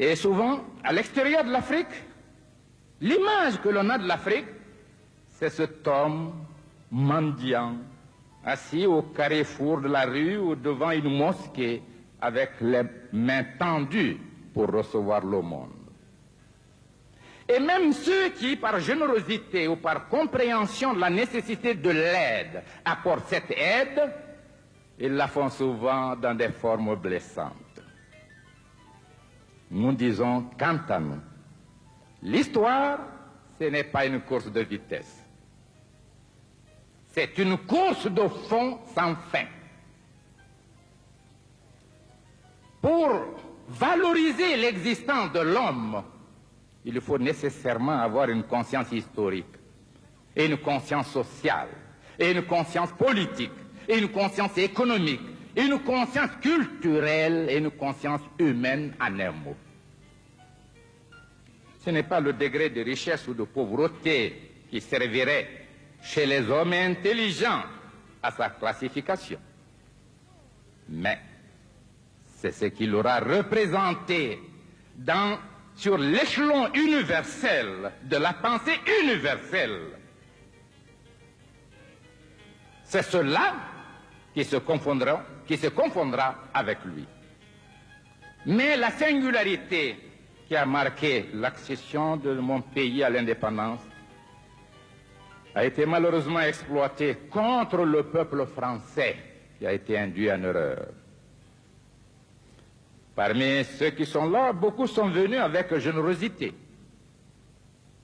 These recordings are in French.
Et souvent, à l'extérieur de l'Afrique, l'image que l'on a de l'Afrique, c'est cet homme mendiant, assis au carrefour de la rue ou devant une mosquée avec les mains tendues pour recevoir l'aumône. Et même ceux qui, par générosité ou par compréhension de la nécessité de l'aide, apportent cette aide, ils la font souvent dans des formes blessantes. Nous disons, quant à nous, l'histoire, ce n'est pas une course de vitesse. C'est une course de fond sans fin. Pour valoriser l'existence de l'homme, il faut nécessairement avoir une conscience historique, et une conscience sociale, et une conscience politique, et une conscience économique, et une conscience culturelle, et une conscience humaine en un mot. Ce n'est pas le degré de richesse ou de pauvreté qui servirait chez les hommes intelligents à sa classification, mais c'est ce qu'il aura représenté sur l'échelon universel de la pensée universelle. C'est cela qui se confondra avec lui. Mais la singularité qui a marqué l'accession de mon pays à l'indépendance a été malheureusement exploitée contre le peuple français qui a été induit en erreur. Parmi ceux qui sont là, beaucoup sont venus avec générosité.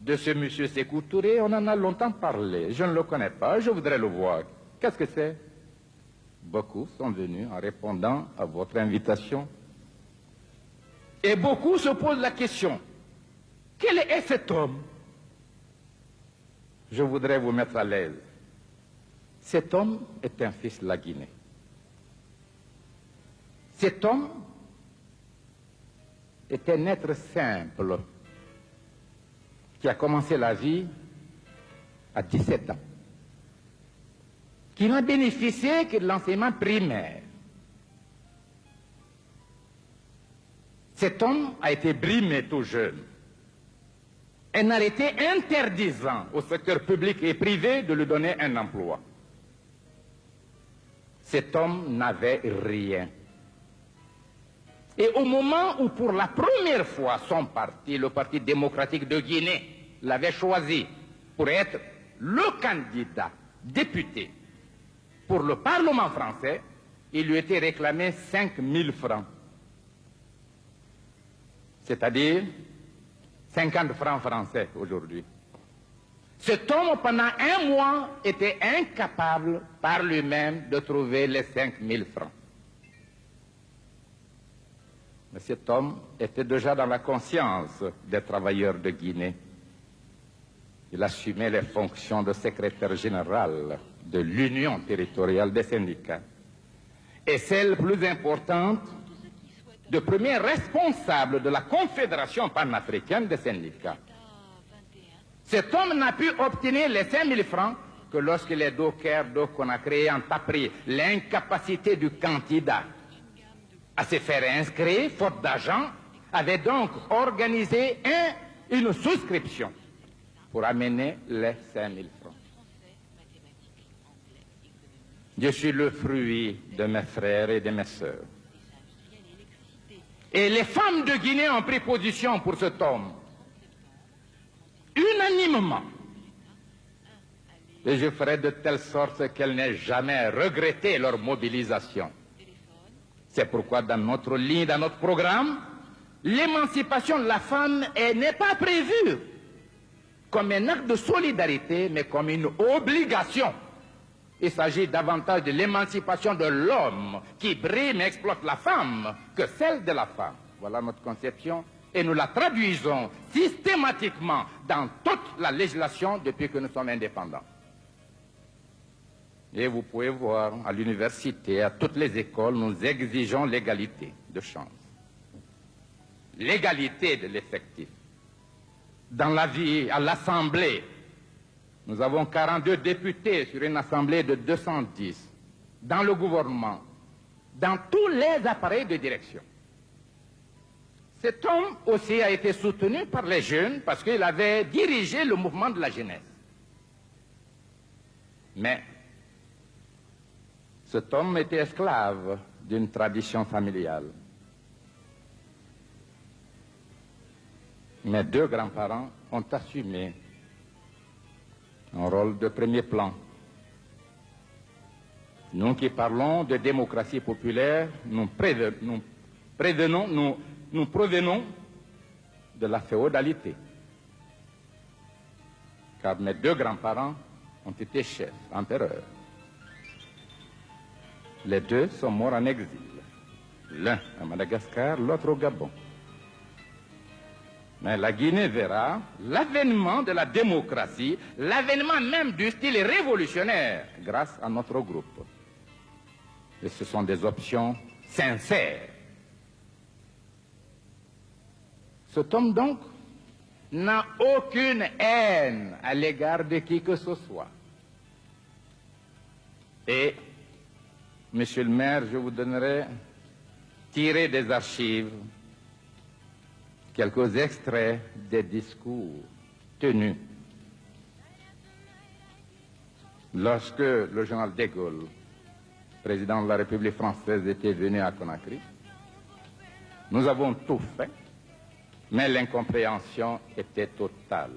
De ce monsieur Sékou Touré, on en a longtemps parlé. Je ne le connais pas, je voudrais le voir. Qu'est-ce que c'est? Beaucoup sont venus en répondant à votre invitation. Et beaucoup se posent la question, quel est cet homme? Je voudrais vous mettre à l'aise. Cet homme est un fils de la Guinée. Cet homme est un être simple qui a commencé la vie à 17 ans, qui n'a bénéficié que de l'enseignement primaire. Cet homme a été brimé tout jeune. Un arrêté interdisant au secteur public et privé de lui donner un emploi. Cet homme n'avait rien. Et au moment où, pour la première fois, son parti, le Parti démocratique de Guinée, l'avait choisi pour être le candidat député pour le Parlement français, il lui était réclamé 5 000 francs. C'est-à-dire 50 francs français aujourd'hui. Cet homme, pendant un mois, était incapable par lui-même de trouver les 5 000 francs. Mais cet homme était déjà dans la conscience des travailleurs de Guinée. Il assumait les fonctions de secrétaire général de l'Union territoriale des syndicats. Et celle plus importante, de premier responsable de la Confédération panafricaine des syndicats. Cet homme n'a pu obtenir les 5 000 francs que lorsque les dockers de Conakry ont appris l'incapacité du candidat à se faire inscrire, faute d'argent, avait donc organisé une souscription pour amener les 5 000 francs. Je suis le fruit de mes frères et de mes sœurs. Et les femmes de Guinée ont pris position pour cet homme, unanimement. Et je ferai de telle sorte qu'elles n'aient jamais regretté leur mobilisation. C'est pourquoi dans notre ligne, dans notre programme, l'émancipation de la femme n'est pas prévue comme un acte de solidarité, mais comme une obligation. Il s'agit davantage de l'émancipation de l'homme qui brime et exploite la femme que celle de la femme. Voilà notre conception et nous la traduisons systématiquement dans toute la législation depuis que nous sommes indépendants. Et vous pouvez voir à l'université, à toutes les écoles, nous exigeons l'égalité de chance. L'égalité de l'effectif. Dans la vie, à l'Assemblée, nous avons 42 députés sur une assemblée de 210. Dans le gouvernement, dans tous les appareils de direction. Cet homme aussi a été soutenu par les jeunes parce qu'il avait dirigé le mouvement de la jeunesse. Mais cet homme était esclave d'une tradition familiale. Mes deux grands-parents ont assumé un rôle de premier plan. Nous qui parlons de démocratie populaire, nous provenons de la féodalité. Car mes deux grands-parents ont été chefs, empereurs. Les deux sont morts en exil. L'un à Madagascar, l'autre au Gabon. Mais la Guinée verra l'avènement de la démocratie, l'avènement même du style révolutionnaire grâce à notre groupe. Et ce sont des options sincères. Cet homme donc n'a aucune haine à l'égard de qui que ce soit. Et, monsieur le maire, je vous donnerai, tiré des archives, quelques extraits des discours tenus lorsque le général de Gaulle, président de la République française, était venu à Conakry. Nous avons tout fait, mais l'incompréhension était totale.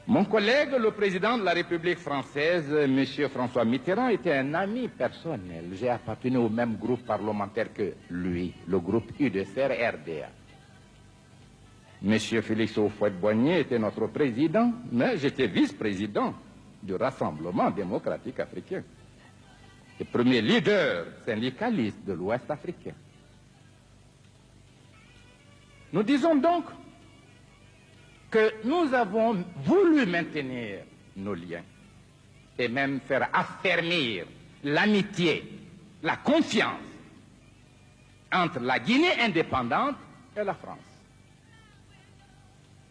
Mon collègue, le président de la République française, M. François Mitterrand, était un ami personnel. J'ai appartenu au même groupe parlementaire que lui, le groupe UDCR-RDA. M. Félix Houphouët-Boigny était notre président, mais j'étais vice-président du Rassemblement démocratique africain, le premier leader syndicaliste de l'Ouest africain. Nous disons donc que nous avons voulu maintenir nos liens et même faire affermir l'amitié, la confiance entre la Guinée indépendante et la France.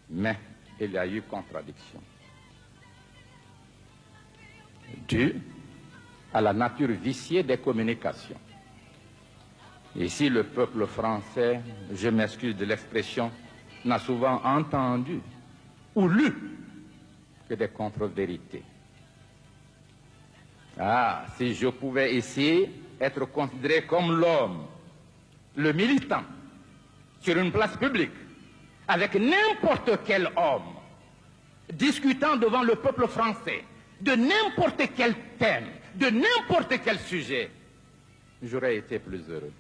Mais il y a eu contradiction, due à la nature viciée des communications. Ici, le peuple français, je m'excuse de l'expression, n'a souvent entendu ou lu que des contre-vérités. Ah, si je pouvais ici être considéré comme l'homme, le militant, sur une place publique, avec n'importe quel homme, discutant devant le peuple français, de n'importe quel thème, de n'importe quel sujet, j'aurais été plus heureux.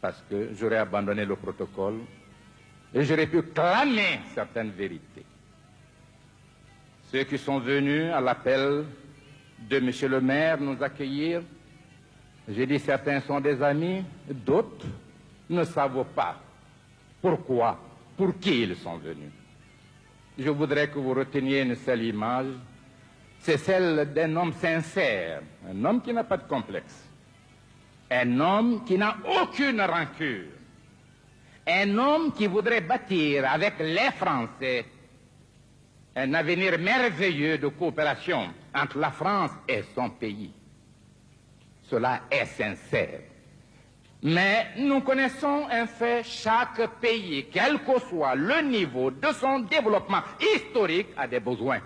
Parce que j'aurais abandonné le protocole et j'aurais pu clamer certaines vérités. Ceux qui sont venus à l'appel de M. le maire nous accueillir, j'ai dit certains sont des amis, d'autres ne savent pas pourquoi, pour qui ils sont venus. Je voudrais que vous reteniez une seule image, c'est celle d'un homme sincère, un homme qui n'a pas de complexe. Un homme qui n'a aucune rancune. Un homme qui voudrait bâtir avec les Français un avenir merveilleux de coopération entre la France et son pays. Cela est sincère. Mais nous connaissons un fait, chaque pays, quel que soit le niveau de son développement historique, a des besoins.